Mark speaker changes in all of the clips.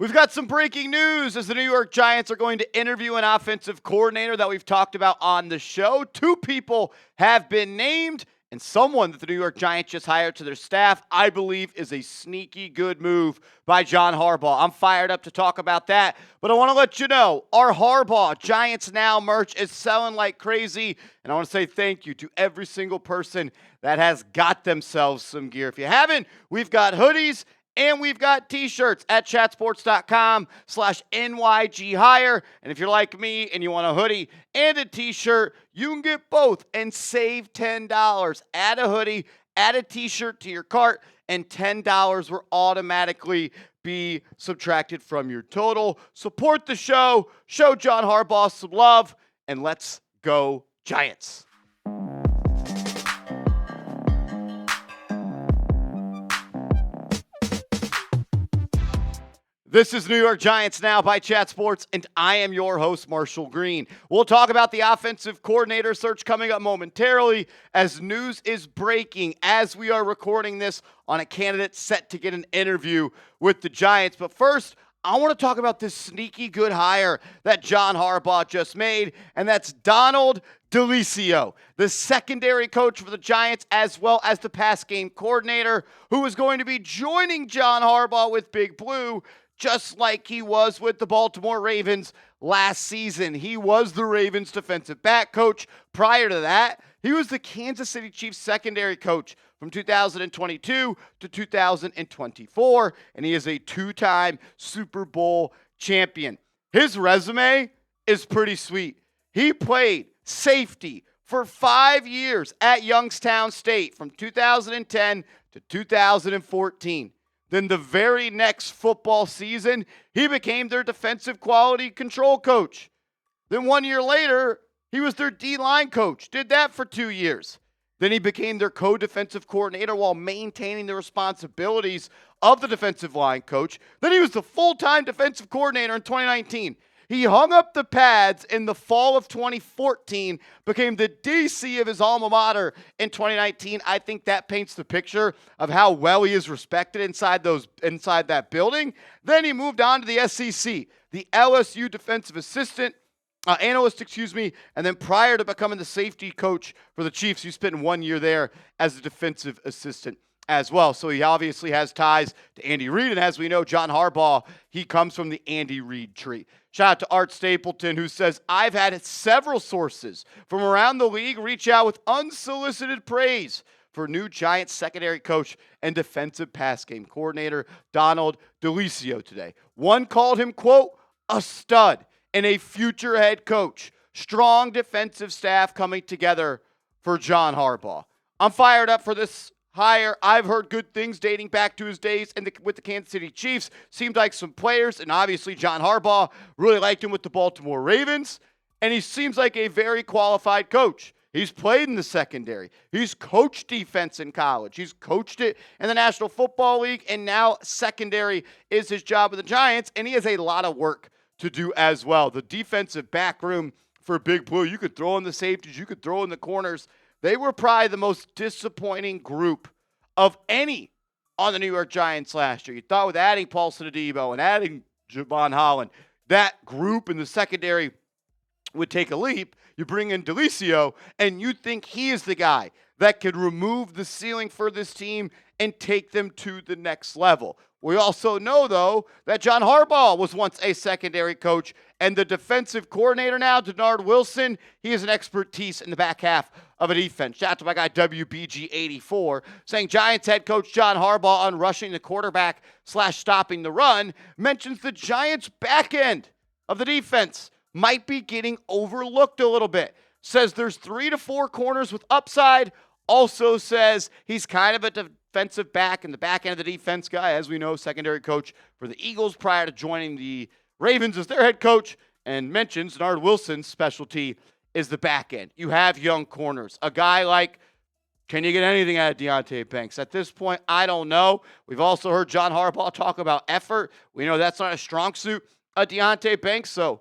Speaker 1: We've got some breaking news as the New York Giants are going to interview an offensive coordinator that we've talked about on the show. 2 people have been named, and someone that the New York Giants just hired to their staff, I believe, is a sneaky good move by John Harbaugh. I'm fired up to talk about that, but I want to let you know, our Harbagh Giants Now merch is selling like crazy, and I want to say thank you to every single person that has got themselves some gear. If you haven't, we've got hoodies, and we've got t-shirts at chatsports.com/NYG hire. And if you're like me and you want a hoodie and a t-shirt, you can get both and save $10. Add a hoodie, add a t-shirt to your cart, and $10 will automatically be subtracted from your total. Support the show, show John Harbaugh some love, and let's go Giants. This is New York Giants Now by Chat Sports, and I am your host, Marshall Green. We'll talk about the offensive coordinator search coming up momentarily as news is breaking as we are recording this on a candidate set to get an interview with the Giants. But first, I want to talk about this sneaky good hire that John Harbaugh just made, and that's Donald Delicio, the secondary coach for the Giants, as well as the pass game coordinator, who is going to be joining John Harbaugh with Big Blue, just like he was with the Baltimore Ravens last season. He was the Ravens defensive back coach. Prior to that, he was the Kansas City Chiefs secondary coach from 2022 to 2024, and he is a 2-time Super Bowl champion. His resume is pretty sweet. He played safety for 5 years at Youngstown State from 2010 to 2014. Then the very next football season, he became their defensive quality control coach. Then 1 year later, he was their D-line coach. Did that for 2 years. Then he became their co-defensive coordinator while maintaining the responsibilities of the defensive line coach. Then he was the full-time defensive coordinator in 2019. He hung up the pads in the fall of 2014, became the DC of his alma mater in 2019. I think that paints the picture of how well he is respected inside that building. Then he moved on to the SEC, the LSU defensive analyst, and then prior to becoming the safety coach for the Chiefs, he spent 1 year there as a defensive assistant as well. So he obviously has ties to Andy Reid, and as we know, John Harbaugh, he comes from the Andy Reid tree. Shout out to Art Stapleton, who says, I've had several sources from around the league reach out with unsolicited praise for new Giants secondary coach and defensive pass game coordinator Donald Delicio today. One called him, quote, a stud and a future head coach. Strong defensive staff coming together for John Harbaugh. I'm fired up for this hire. I've heard good things dating back to his days with the Kansas City Chiefs. Seemed like some players, and obviously John Harbaugh really liked him with the Baltimore Ravens, and he seems like a very qualified coach. He's played in the secondary. He's coached defense in college. He's coached it in the National Football League, and now secondary is his job with the Giants, and he has a lot of work to do as well. The defensive back room for Big Blue, you could throw in the safeties, you could throw in the corners. They were probably the most disappointing group of any on the New York Giants last year. You thought with adding Paulson Adebo and adding Javon Holland, that group in the secondary would take a leap. You bring in Delicio, and you think he is the guy that could remove the ceiling for this team and take them to the next level. We also know, though, that John Harbaugh was once a secondary coach, and the defensive coordinator now, Denard Wilson, he has an expertise in the back half of a defense. Shout out to my guy WBG84 saying Giants head coach John Harbaugh on rushing the quarterback / stopping the run mentions the Giants back end of the defense might be getting overlooked a little bit. Says there's 3 to 4 corners with upside. Also says he's kind of a defensive back in the back end of the defense guy. As we know, secondary coach for the Eagles prior to joining the Ravens as their head coach, and mentions Denard Wilson's specialty is the back end. You have young corners. A guy like, can you get anything out of Deonte Banks? At this point, I don't know. We've also heard John Harbaugh talk about effort. We know that's not a strong suit of Deonte Banks, so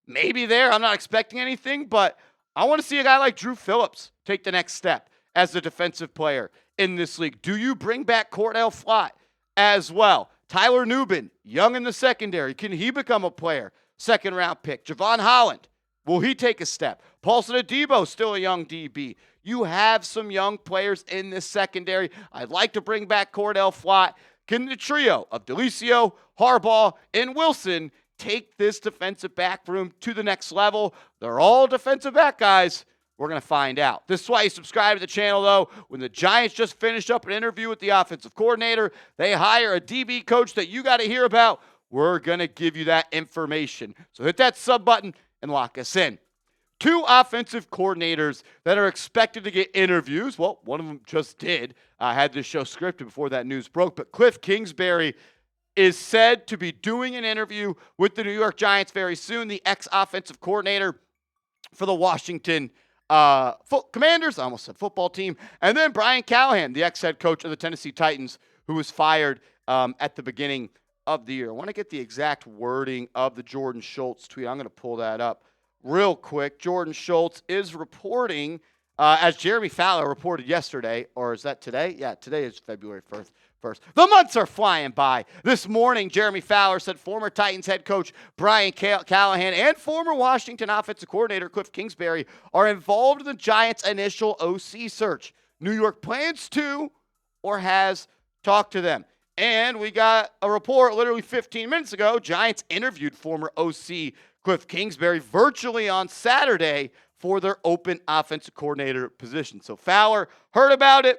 Speaker 1: maybe there. I'm not expecting anything, but I want to see a guy like Drew Phillips take the next step as a defensive player in this league. Do you bring back Cordell Flott as well? Tyler Nubin, young in the secondary. Can he become a player? Second-round pick. Javon Holland, will he take a step? Paulson Adebo, still a young DB. You have some young players in this secondary. I'd like to bring back Cordell Flott. Can the trio of Delicio, Harbaugh, and Wilson take this defensive back room to the next level? They're all defensive back guys. We're going to find out. This is why you subscribe to the channel, though. When the Giants just finished up an interview with the offensive coordinator, they hire a DB coach that you got to hear about. We're going to give you that information. So hit that sub button and lock us in. Two offensive coordinators that are expected to get interviews. Well, one of them just did. I had this show scripted before that news broke. But Kliff Kingsbury is said to be doing an interview with the New York Giants very soon. The ex-offensive coordinator for the Washington Commanders, I almost said football team. And then Brian Callahan, the ex-head coach of the Tennessee Titans, who was fired at the beginning of the year. I want to get the exact wording of the Jordan Schultz tweet. I'm going to pull that up real quick. Jordan Schultz is reporting, as Jeremy Fowler reported yesterday, or is that today? Yeah, today is February 1st. The months are flying by. This morning, Jeremy Fowler said former Titans head coach Brian Callahan and former Washington offensive coordinator Kliff Kingsbury are involved in the Giants' initial OC search. New York plans to or has talked to them. And we got a report literally 15 minutes ago. Giants interviewed former OC Kliff Kingsbury virtually on Saturday for their open offensive coordinator position. So Fowler heard about it,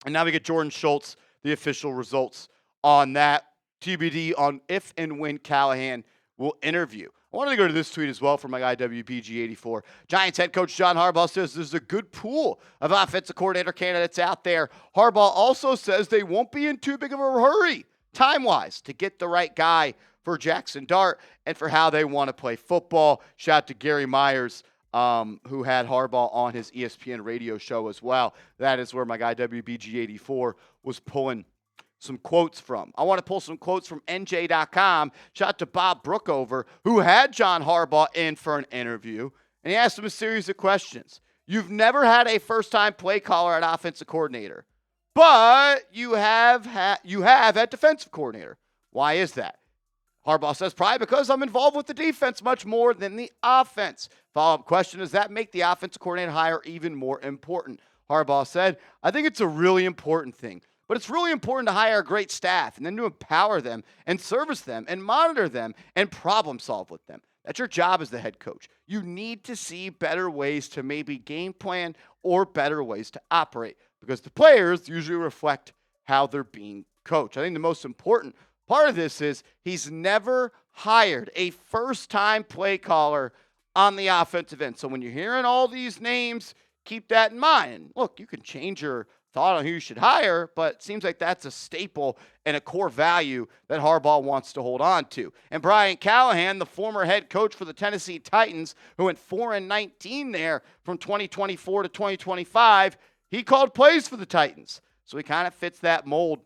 Speaker 1: and now we get Jordan Schultz, the official results on that. TBD on if and when Callahan will interview. I wanted to go to this tweet as well from my guy WBG84. Giants head coach John Harbaugh says there's a good pool of offensive coordinator candidates out there. Harbaugh also says they won't be in too big of a hurry, time-wise, to get the right guy for Jaxson Dart and for how they want to play football. Shout out to Gary Myers, who had Harbaugh on his ESPN radio show as well. That is where my guy WBG84 was pulling some quotes from. I want to pull some quotes from NJ.com. Shout out to Bob Brookover, who had John Harbaugh in for an interview, and he asked him a series of questions. You've never had a first-time play caller at offensive coordinator, but you have at defensive coordinator. Why is that? Harbaugh says, probably because I'm involved with the defense much more than the offense. Follow-up question, does that make the offensive coordinator hire even more important? Harbaugh said, I think it's a really important thing. But it's really important to hire a great staff and then to empower them and service them and monitor them and problem solve with them. That's your job as the head coach. You need to see better ways to maybe game plan or better ways to operate because the players usually reflect how they're being coached. I think the most important part of this is he's never hired a first-time play caller on the offensive end. So when you're hearing all these names, keep that in mind. Look, you can change your thought on who you should hire, but it seems like that's a staple and a core value that Harbaugh wants to hold on to. And Brian Callahan, the former head coach for the Tennessee Titans, who went 4-19 there from 2024 to 2025, he called plays for the Titans. So he kind of fits that mold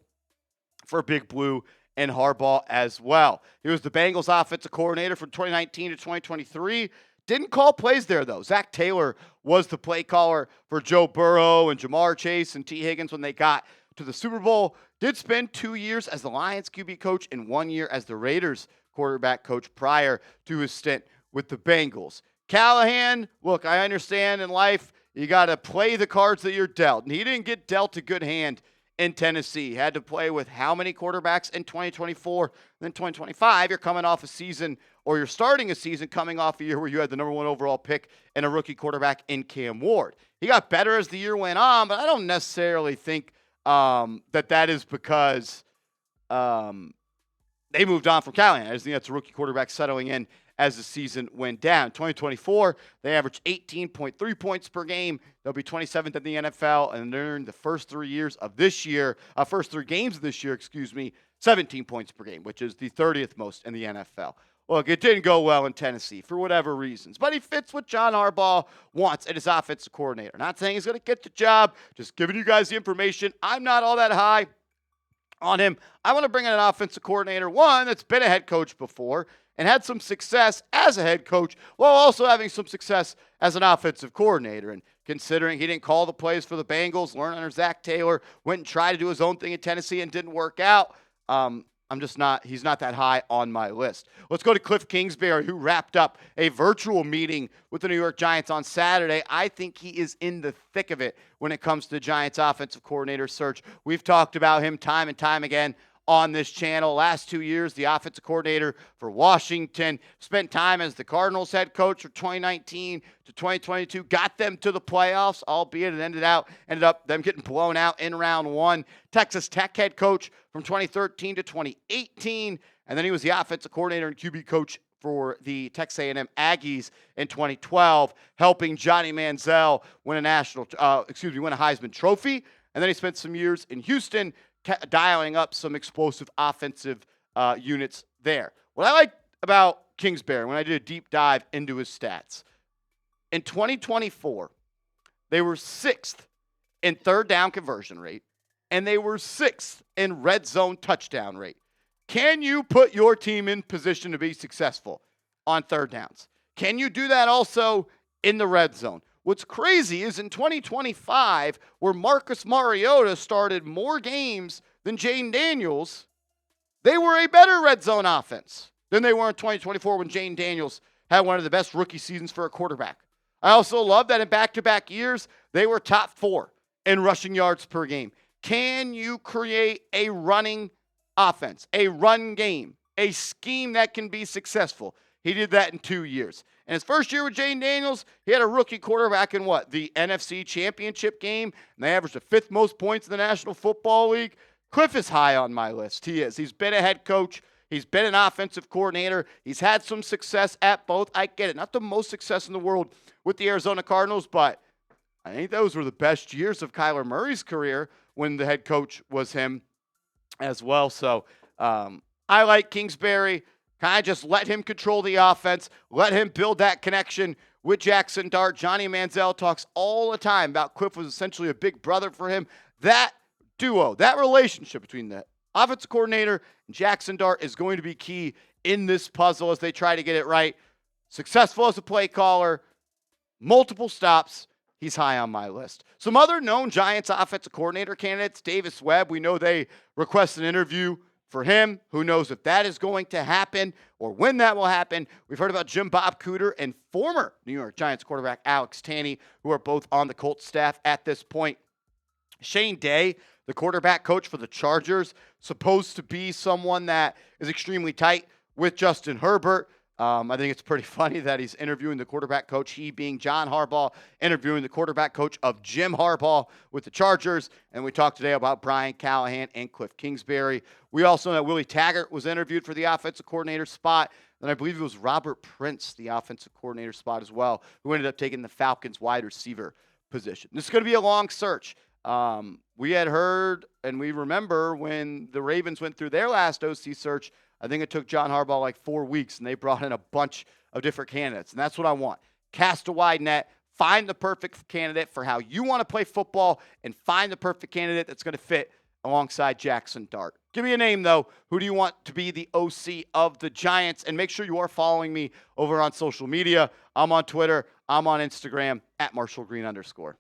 Speaker 1: for Big Blue and Harbaugh as well. He was the Bengals offensive coordinator from 2019 to 2023. Didn't call plays there, though. Zach Taylor was the play caller for Joe Burrow and Jamar Chase and T. Higgins when they got to the Super Bowl. Did spend 2 years as the Lions QB coach and 1 year as the Raiders quarterback coach prior to his stint with the Bengals. Callahan, look, I understand in life you got to play the cards that you're dealt. And he didn't get dealt a good hand in Tennessee. He had to play with how many quarterbacks in 2024? Then 2025, you're coming off a season, or you're starting a season coming off a year where you had the number 1 overall pick and a rookie quarterback in Cam Ward. He got better as the year went on, but I don't necessarily think that is because they moved on from Callahan. I just think that's a rookie quarterback settling in as the season went down. 2024, they averaged 18.3 points per game. They'll be 27th in the NFL, and during the first 3 games of this year, 17 points per game, which is the 30th most in the NFL. Look, it didn't go well in Tennessee for whatever reasons, but he fits what John Harbaugh wants at his offensive coordinator. Not saying he's going to get the job, just giving you guys the information. I'm not all that high on him. I want to bring in an offensive coordinator, one that's been a head coach before and had some success as a head coach while also having some success as an offensive coordinator. And considering he didn't call the plays for the Bengals, learned under Zach Taylor, went and tried to do his own thing in Tennessee and didn't work out, he's not that high on my list. Let's go to Kliff Kingsbury, who wrapped up a virtual meeting with the New York Giants on Saturday. I think he is in the thick of it when it comes to the Giants offensive coordinator search. We've talked about him time and time again on this channel. Last 2 years, the offensive coordinator for Washington, spent time as the Cardinals head coach from 2019 to 2022, got them to the playoffs, albeit it ended up them getting blown out in round one. Texas Tech head coach from 2013 to 2018, and then he was the offensive coordinator and QB coach for the Texas A&M Aggies in 2012, helping Johnny Manziel win a Heisman Trophy. And then he spent some years in Houston, dialing up some explosive offensive units there. What I like about Kingsbury, when I did a deep dive into his stats, in 2024, they were 6th in third down conversion rate, and they were 6th in red zone touchdown rate. Can you put your team in position to be successful on third downs? Can you do that also in the red zone? What's crazy is in 2025, where Marcus Mariota started more games than Jayden Daniels, they were a better red zone offense than they were in 2024 when Jayden Daniels had one of the best rookie seasons for a quarterback. I also love that in back-to-back years, they were top 4 in rushing yards per game. Can you create a running offense, a run game, a scheme that can be successful? He did that in 2 years. In his first year with Jayden Daniels, he had a rookie quarterback in the NFC Championship game, and they averaged the 5th most points in the National Football League. Kliff is high on my list. He is. He's been a head coach. He's been an offensive coordinator. He's had some success at both. I get it. Not the most success in the world with the Arizona Cardinals, but I think those were the best years of Kyler Murray's career when the head coach was him as well. So I like Kingsbury. Kind of just let him control the offense. Let him build that connection with Jaxson Dart. Johnny Manziel talks all the time about Kliff was essentially a big brother for him. That duo, that relationship between the offensive coordinator and Jaxson Dart is going to be key in this puzzle as they try to get it right. Successful as a play caller, multiple stops. He's high on my list. Some other known Giants offensive coordinator candidates, Davis Webb. We know they requested an interview for him. Who knows if that is going to happen or when that will happen. We've heard about Jim Bob Cooter and former New York Giants quarterback Alex Tanney, who are both on the Colts staff at this point. Shane Day, the quarterback coach for the Chargers, supposed to be someone that is extremely tight with Justin Herbert. I think it's pretty funny that he's interviewing the quarterback coach, he being John Harbaugh, interviewing the quarterback coach of Jim Harbaugh with the Chargers. And we talked today about Brian Callahan and Kliff Kingsbury. We also know that Willie Taggart was interviewed for the offensive coordinator spot. And I believe it was Robert Prince, the offensive coordinator spot as well, who ended up taking the Falcons wide receiver position. This is going to be a long search. We had heard, and we remember when the Ravens went through their last OC search, I think it took John Harbaugh like 4 weeks, and they brought in a bunch of different candidates. And that's what I want. Cast a wide net, find the perfect candidate for how you want to play football, and find the perfect candidate that's going to fit alongside Jaxson Dart. Give me a name, though. Who do you want to be the OC of the Giants? And make sure you are following me over on social media. I'm on Twitter. I'm on Instagram, @MarshallGreen_.